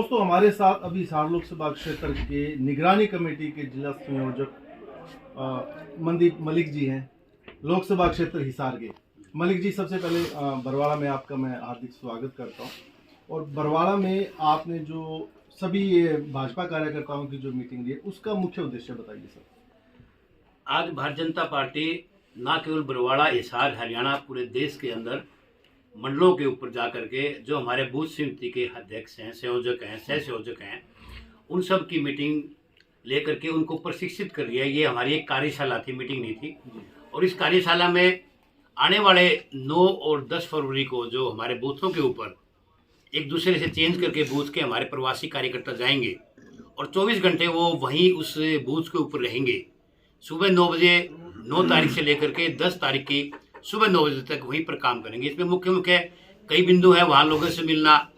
दोस्तों, हमारे साथ अभी हिसार लोकसभा क्षेत्र के निगरानी कमेटी के जिला संयोजक मनदीप मलिक जी हैं, लोकसभा क्षेत्र हिसार के। मलिक जी, सबसे पहले बरवाड़ा में आपका मैं हार्दिक स्वागत करता हूं। और बरवाड़ा में आपने जो सभी ये भाजपा कार्यकर्ताओं की जो मीटिंग ली है, उसका मुख्य उद्देश्य बताइए सर। आज भारतीय जनता पार्टी न केवल बरवाड़ा, हिसार, हरियाणा, पूरे देश के अंदर मंडलों के ऊपर जाकर के जो हमारे बूथ समिति के अध्यक्ष हैं, संयोजक हैं, सह संयोजक हैं, उन सब की मीटिंग लेकर के उनको प्रशिक्षित कर दिया। ये हमारी एक कार्यशाला थी, मीटिंग नहीं थी। और इस कार्यशाला में आने वाले 9 और 10 फरवरी को जो हमारे बूथों के ऊपर एक दूसरे से चेंज करके बूथ के हमारे प्रवासी कार्यकर्ता जाएंगे और 24 घंटे वो वहीं उस बूथ के ऊपर रहेंगे। सुबह 9 बजे 9 तारीख से लेकर के 10 तारीख की सुबह 9 बजे तक वहीं पर काम करेंगे। इसमें मुख्य कई बिंदु है। वहाँ लोगों से मिलना,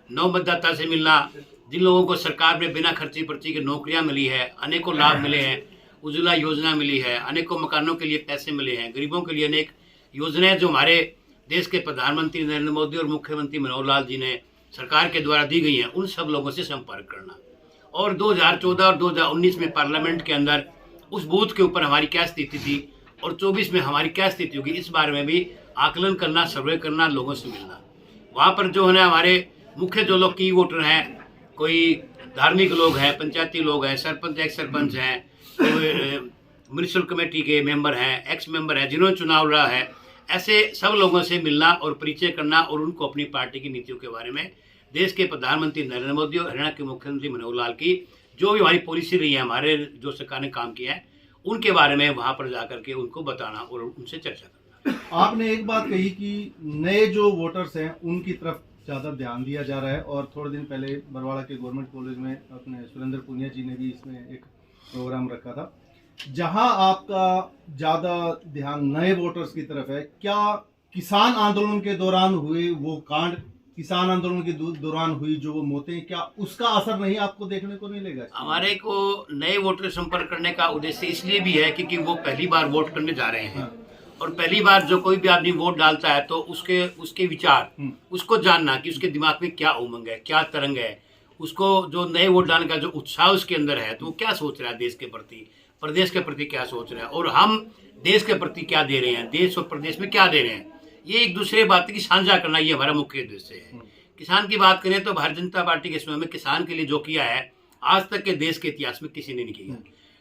नव मतदाता से मिलना, जिन लोगों को सरकार में बिना खर्ची पर्ची के नौकरियां मिली है, अनेकों लाभ मिले हैं, उज्ज्वला योजना मिली है, अनेकों मकानों के लिए पैसे मिले हैं, गरीबों के लिए अनेक योजनाएं जो हमारे देश के प्रधानमंत्री नरेंद्र मोदी और मुख्यमंत्री मनोहर लाल जी ने सरकार के द्वारा दी गई हैं, उन सब लोगों से संपर्क करना। और 2014 और 2019 में पार्लियामेंट के अंदर उस बूथ के ऊपर हमारी क्या स्थिति थी और 24 में हमारी क्या स्थिति होगी, इस बारे में भी आकलन करना, सर्वे करना, लोगों से मिलना। वहाँ पर जो है ना, हमारे मुख्य जो लोग की वोटर हैं, कोई धार्मिक लोग हैं, पंचायती लोग हैं, सरपंच, एक्स सरपंच हैं, म्यूनिसिपल कमेटी के मेंबर हैं, एक्स मेंबर हैं, जिन्होंने चुनाव लड़ा है, ऐसे सब लोगों से मिलना और परिचय करना और उनको अपनी पार्टी की नीतियों के बारे में, देश के प्रधानमंत्री नरेंद्र मोदी और हरियाणा के मुख्यमंत्री मनोहर लाल की जो भी हमारी पॉलिसी रही है, हमारे जो सरकार ने काम किया है, उनके बारे में वहाँ पर जाकर के उनको बताना और उनसे चर्चा करना। आपने एक बात कही कि नए जो वोटर्स हैं उनकी तरफ ज़्यादा ध्यान दिया जा रहा है, और थोड़े दिन पहले बरवाड़ा के गवर्नमेंट कॉलेज में अपने सुरेंद्र पुनिया जी ने भी इसमें एक प्रोग्राम रखा था, जहां आपका ज़्यादा ध्यान नए वोटर्स की तरफ है। क्या किसान आंदोलन के दौरान हुए वो कांड, किसान आंदोलन के दौरान हुई जो वो मौतें, क्या उसका असर नहीं आपको देखने को मिलेगा? हमारे को नए वोटर संपर्क करने का उद्देश्य इसलिए भी है क्योंकि वो पहली बार वोट करने जा रहे हैं। और पहली बार जो कोई भी आदमी वोट डालता है तो उसके विचार, उसको जानना कि उसके दिमाग में क्या उमंग है, क्या तरंग है, उसको जो नए वोट डालने का जो उत्साह उसके अंदर है, तो वो क्या सोच रहा है देश के प्रति, प्रदेश के प्रति क्या सोच रहा है, और हम देश के प्रति क्या दे रहे हैं, देश और प्रदेश में क्या दे रहे हैं, ये एक दूसरे बात की साझा करना, ये हमारा मुख्य उद्देश्य है। किसान की बात करें तो भारतीय जनता पार्टी के समय में किसान के लिए जो किया है, आज तक के देश के इतिहास में किसी ने नहीं किया।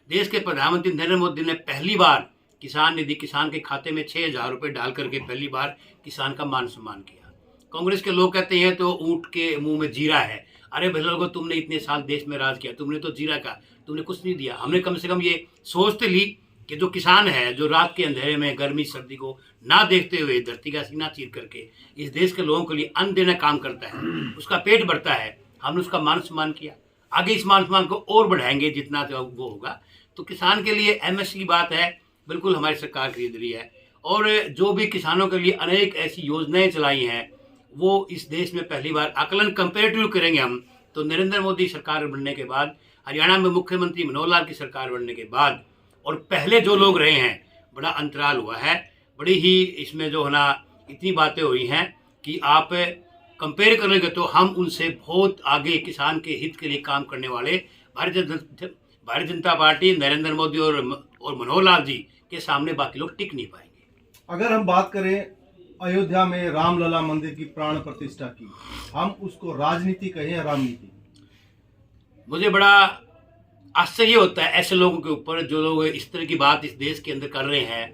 देश के प्रधानमंत्री नरेंद्र मोदी ने पहली बार किसान निधि, किसान के खाते में 6,000 रुपये डाल करके पहली बार किसान का मान सम्मान किया। कांग्रेस के लोग कहते हैं तो ऊंट के मुंह में जीरा है। अरे भाई लोगों, तुमने इतने साल देश में राज किया, तुमने तो जीरा का, तुमने कुछ नहीं दिया। हमने कम से कम ये सोच ली कि जो किसान है, जो रात के अंधेरे में गर्मी सर्दी को ना देखते हुए धरती का सीना चीर करके इस देश के लोगों के लिए अन्न देना काम करता है, उसका पेट भरता है, हमने उसका मान सम्मान किया। आगे इस मान सम्मान को और बढ़ाएंगे जितना वो होगा। तो किसान के लिए एमएसपी की बात है, बिल्कुल हमारी सरकार खरीद रही है। और जो भी किसानों के लिए अनेक ऐसी योजनाएं चलाई हैं, वो इस देश में पहली बार आकलन कंपेरेटिव करेंगे हम तो नरेंद्र मोदी सरकार बनने के बाद, हरियाणा में मुख्यमंत्री मनोहर लाल की सरकार बनने के बाद और पहले जो लोग रहे हैं, बड़ा अंतराल हुआ है। बड़ी ही इसमें जो है ना, इतनी बातें हुई हैं कि आप कंपेयर करेंगे तो हम उनसे बहुत आगे किसान के हित के लिए काम करने वाले भारतीय जनता पार्टी, नरेंद्र मोदी और मनोहर लाल जी के सामने बाकी लोग टिक नहीं पाएंगे। अगर हम बात करें अयोध्या में रामलला मंदिर की प्राण प्रतिष्ठा की, हम उसको राजनीति कहें या रामनीति? मुझे बड़ा आश्चर्य होता है ऐसे लोगों के ऊपर जो लोग इस तरह की बात इस देश के अंदर कर रहे हैं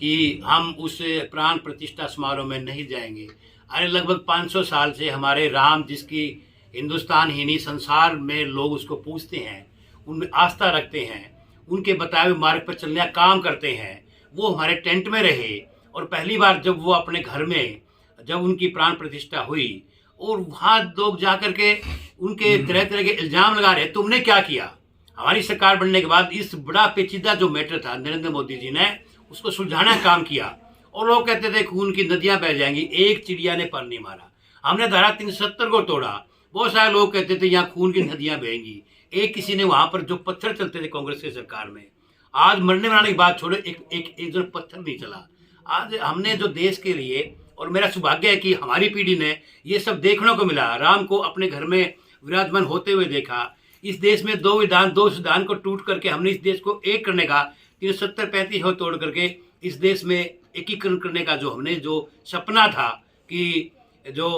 कि हम उस प्राण प्रतिष्ठा समारोह में नहीं जाएंगे। अरे लगभग 500 साल से हमारे राम, जिसकी हिंदुस्तान ही नहीं संसार में लोग उसको पूजते हैं, उनमें आस्था रखते हैं, उनके बताए हुए मार्ग पर चलने का काम करते हैं, वो हमारे टेंट में रहे। और पहली बार जब वो अपने घर में, जब उनकी प्राण प्रतिष्ठा हुई और वहाँ लोग जा कर के उनके तरह तरह के इल्ज़ाम लगा रहे, तुमने क्या किया। हमारी सरकार बनने के बाद इस बड़ा पेचीदा जो मैटर था, नरेंद्र मोदी जी ने उसको सुलझाने का काम किया। और लोग कहते थे खून की नदियां बह जाएंगी, एक चिड़िया ने पर नहीं मारा। हमने धारा 370 को तोड़ा। बहुत सारे लोग कहते थे यहाँ खून की नदियां बहेंगी, एक किसी ने वहां पर जो पत्थर चलते थे कांग्रेस की सरकार में, आज मरने वाले की बात छोड़ो, एक जो पत्थर नहीं चला। आज हमने जो देश के लिए, और मेरा सौभाग्य है कि हमारी पीढ़ी ने ये सब देखने को मिला। राम को अपने घर में विराजमान होते हुए देखा। इस देश में दो संविधान को टूट करके हमने इस देश को एक करने का 370-35 हो तोड़ करके इस देश में एकीकरण करने का जो हमने जो सपना था कि जो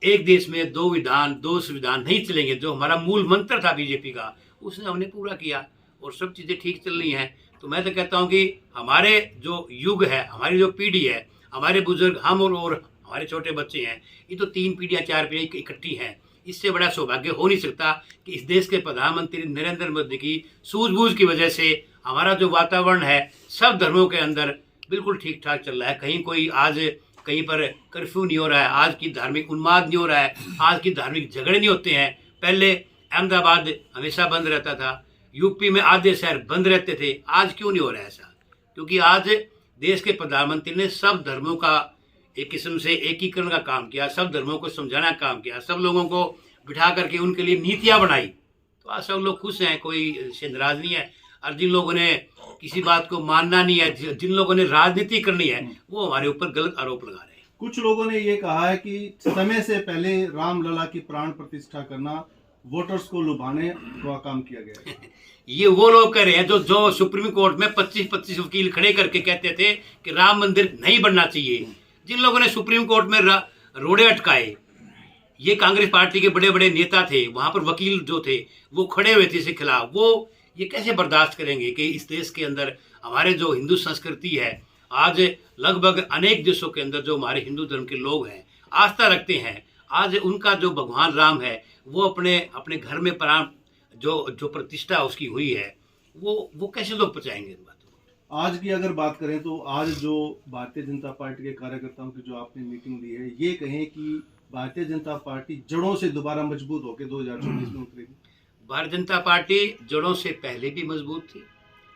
एक देश में दो संविधान नहीं चलेंगे, जो हमारा मूल मंत्र था बीजेपी का, उसने हमने पूरा किया और सब चीज़ें ठीक चल रही हैं। तो मैं तो कहता हूँ कि हमारे जो युग है, हमारी जो पीढ़ी है, हमारे बुजुर्ग, हम और हमारे छोटे बच्चे हैं, ये तो 3 पीढ़ियाँ 4 पीढ़ियाँ इकट्ठी हैं। इससे बड़ा सौभाग्य हो नहीं सकता कि इस देश के प्रधानमंत्री नरेंद्र मोदी की सूझबूझ की वजह से हमारा जो वातावरण है सब धर्मों के अंदर बिल्कुल ठीक ठाक चल रहा है। कहीं कोई आज कहीं पर कर्फ्यू नहीं हो रहा है, आज की धार्मिक उन्माद नहीं हो रहा है, आज की धार्मिक झगड़े नहीं होते हैं। पहले अहमदाबाद हमेशा बंद रहता था, यूपी में आधे शहर बंद रहते थे, आज क्यों नहीं हो रहा है ऐसा? क्योंकि आज देश के प्रधानमंत्री ने सब धर्मों का एक किस्म से एकीकरण का काम किया, सब धर्मों को समझाना का काम किया, सब लोगों को बिठा करके उनके लिए नीतियाँ बनाई। तो आज सब लोग खुश हैं, कोई से नाराज नहीं है। और जिन लोगों ने किसी बात को मानना नहीं है, जिन लोगों ने राजनीति करनी है, वो हमारे ऊपर गलत आरोप लगा रहे हैं। कुछ लोगों ने ये कहा है कि समय से पहले रामलला की प्राण प्रतिष्ठा करना वोटर्स को लुभाने का काम किया गया है। ये वो लोग कह रहे हैं जो सुप्रीम कोर्ट में 25-25 वकील खड़े करके कहते थे कि राम मंदिर नहीं बनना चाहिए। जिन लोगों ने सुप्रीम कोर्ट में रोड़े अटकाए, ये कांग्रेस पार्टी के बड़े बड़े नेता थे, वहां पर वकील जो थे वो खड़े हुए थे इसके खिलाफ। वो ये कैसे बर्दाश्त करेंगे कि इस देश के अंदर हमारे जो हिंदू संस्कृति है, आज लगभग अनेक देशों के अंदर जो हमारे हिंदू धर्म के लोग हैं, आस्था रखते हैं, आज उनका जो भगवान राम है वो अपने घर में प्राण जो प्रतिष्ठा उसकी हुई है, वो कैसे लोग पचाएंगे इन बातों को? आज की अगर बात करें तो आज जो भारतीय जनता पार्टी के कार्यकर्ताओं की जो आपने मीटिंग ली है, ये कहें कि भारतीय जनता पार्टी जड़ों से दोबारा मजबूत होकर 2024 में उतरेगी। भारतीय जनता पार्टी जड़ों से पहले भी मजबूत थी,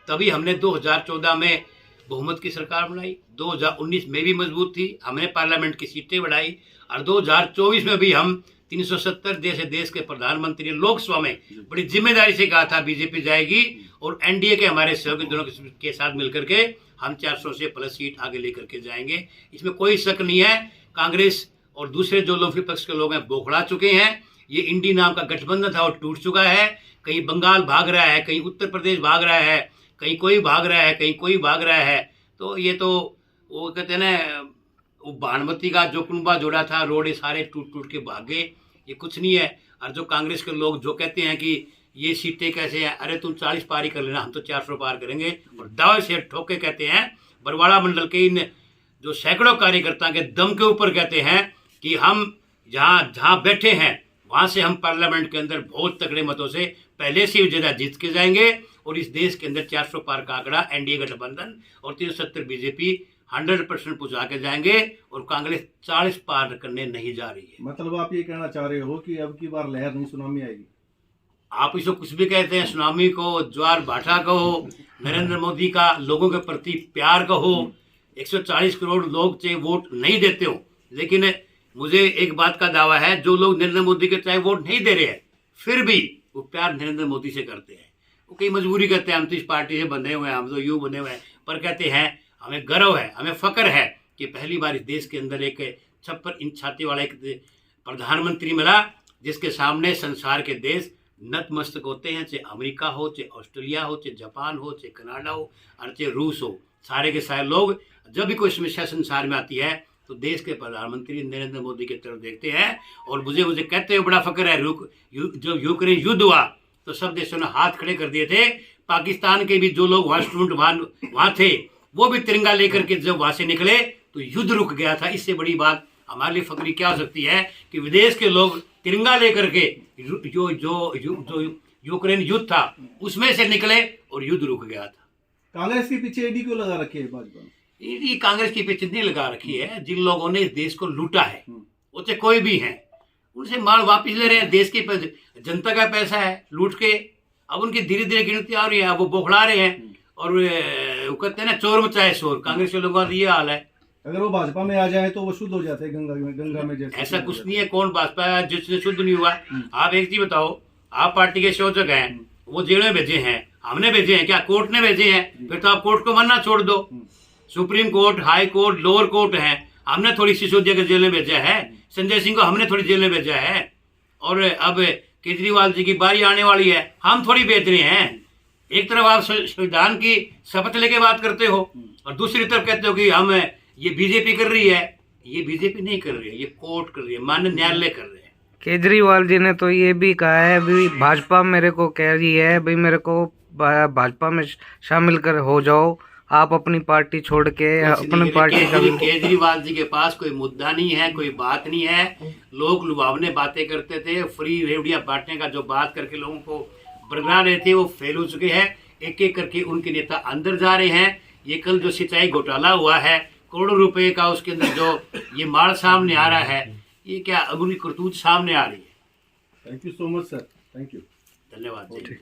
तभी हमने 2014 में बहुमत की सरकार बनाई, 2019 में भी मजबूत थी, हमने पार्लियामेंट की सीटें बढ़ाई, और 2024 में भी हम 370 देश के प्रधानमंत्री लोकसभा में बड़ी जिम्मेदारी से कहा था बीजेपी जाएगी, और एनडीए के हमारे सहयोगी दलों के साथ मिलकर के हम 400 से प्लस सीट आगे लेकर के जाएंगे। इसमें कोई शक नहीं है। कांग्रेस और दूसरे जो लोग विपक्ष के लोग हैं बौखला चुके हैं। ये इंडी नाम का गठबंधन था और टूट चुका है। कहीं बंगाल भाग रहा है, कहीं उत्तर प्रदेश भाग रहा है, कहीं कोई भाग रहा है, कहीं कोई भाग रहा है। तो ये तो वो कहते हैं ना, वो बानमती का जो कुंबा जोड़ा था, रोड सारे टूट टूट के भागे, ये कुछ नहीं है। और जो कांग्रेस के लोग जो कहते हैं कि ये सीटें कैसे हैं, अरे तुम 40 पार ही कर लेना, हम तो 400 पार करेंगे, और दावे से ठोक के कहते हैं। बरवाड़ा मंडल के इन जो सैकड़ों कार्यकर्ता के दम के ऊपर कहते हैं कि हम जहाँ बैठे हैं वहाँ से हम पार्लियामेंट के अंदर बहुत तगड़े मतों से पहले से ज्यादा जीत के जाएंगे, और इस देश के अंदर 400 पार का आंकड़ा एनडीए गठबंधन और 370 बीजेपी 100% पहुंचा के जाएंगे, और कांग्रेस 40 पार करने नहीं जा रही है। मतलब आप ये कहना चाह रहे हो कि अब की बार लहर नहीं सुनामी आएगी? आप इसको कुछ भी कहते हैं, सुनामी को, ज्वार भाटा कहो, नरेंद्र मोदी का लोगों के प्रति प्यार कहो, 140 करोड़ लोग चाहे वोट नहीं देते हो, लेकिन मुझे एक बात का दावा है, जो लोग नरेंद्र मोदी के चाहे वोट नहीं दे रहे हैं, फिर भी वो प्यार नरेंद्र मोदी से करते हैं। वो कई मजबूरी करते हैं, हम तो इस पार्टी से बंधे हुए हैं, हम तो यूँ बने हुए हैं, पर कहते हैं हमें गर्व है, हमें फक्र है कि पहली बार इस देश के अंदर एक 56 इंच छाती वाला एक प्रधानमंत्री मिला, जिसके सामने संसार के देश नतमस्तक होते हैं, चाहे अमेरिका हो, चाहे ऑस्ट्रेलिया हो, चाहे जापान हो, चाहे कनाडा हो, और चाहे रूस हो। सारे के सारे लोग जब भी कोई समस्या संसार में आती है तो देश के प्रधानमंत्री नरेंद्र मोदी की तरफ देखते हैं। और मुझे कहते हुए बड़ा फक्र है, जब यूक्रेन युद्ध हुआ तो सब देशों ने हाथ खड़े कर दिए थे। पाकिस्तान के भी जो लोग वहाँ स्टूडेंट वहाँ थे, वो भी तिरंगा लेकर के जब वहाँ से निकले तो युद्ध रुक गया था। इससे बड़ी बात हमारे लिए फक्री क्या हो सकती है कि विदेश के लोग तिरंगा लेकर के जो यूक्रेन युद्ध था उसमें से निकले और युद्ध रुक गया था। कांग्रेस के पीछे ईडी क्यों लगा रखी है भाजपा ने? ईडी कांग्रेस के पीछे नहीं लगा रखी है। जिन लोगों ने इस देश को लूटा है, वो चाहे कोई भी हैं, उनसे माल वापिस ले रहे हैं। देश की जनता का पैसा है लूट के, अब उनकी धीरे धीरे गिनती आ रही है, अब वो बौखला रहे हैं। और वो कहते हैं ना, चोर मचाए शोर। कांग्रेस के लोगों का ये हाल है। अगर वो भाजपा में आ जाए तो वो शुद्ध हो जाते हैं गंगा में जैसे। ऐसा कुछ नहीं है। कौन भाजपा जिससे शुद्ध नहीं हुआ? आप एक चीज बताओ, आप पार्टी के शोधक हैं, वो जेल में भेजे हैं, हमने भेजे हैं क्या? कोर्ट ने भेजे हैं। फिर तो आप कोर्ट को मानना छोड़ दो। Supreme court, high court, lower court है, हमने थोड़ी सिसोदिया के जेल में भेजा है, संजय सिंह को हमने थोड़ी जेल में भेजा है। और अब केजरीवाल जी की बारी आने वाली है, हम थोड़ी बेच रहे हैं। एक तरफ आप संविधान की शपथ लेके बात करते हो और दूसरी तरफ कहते हो कि हम ये बीजेपी कर रही है। ये बीजेपी नहीं कर रही है, ये कोर्ट कर रही है, माननीय न्यायालय कर रहे हैं। केजरीवाल जी ने तो ये भी कहा है भी भाजपा मेरे को कह रही है भाई मेरे को भाजपा में शामिल कर हो जाओ, आप अपनी पार्टी छोड़ के अपनी पार्टी का। केजरीवाल जी के पास कोई मुद्दा नहीं है, कोई बात नहीं है। लोग लुभावने बातें करते थे, फ्री रेवड़ियां बांटने का जो बात करके लोगों को बरगला रहे थे वो फेल हो चुके हैं। एक एक करके उनके नेता अंदर जा रहे हैं। ये कल जो सिंचाई घोटाला हुआ है, करोड़ों रुपए का, उसके अंदर जो ये माल सामने आ रहा है, ये क्या अगली करतूत सामने आ रही है। Thank you so much sir, thank you, धन्यवाद जी।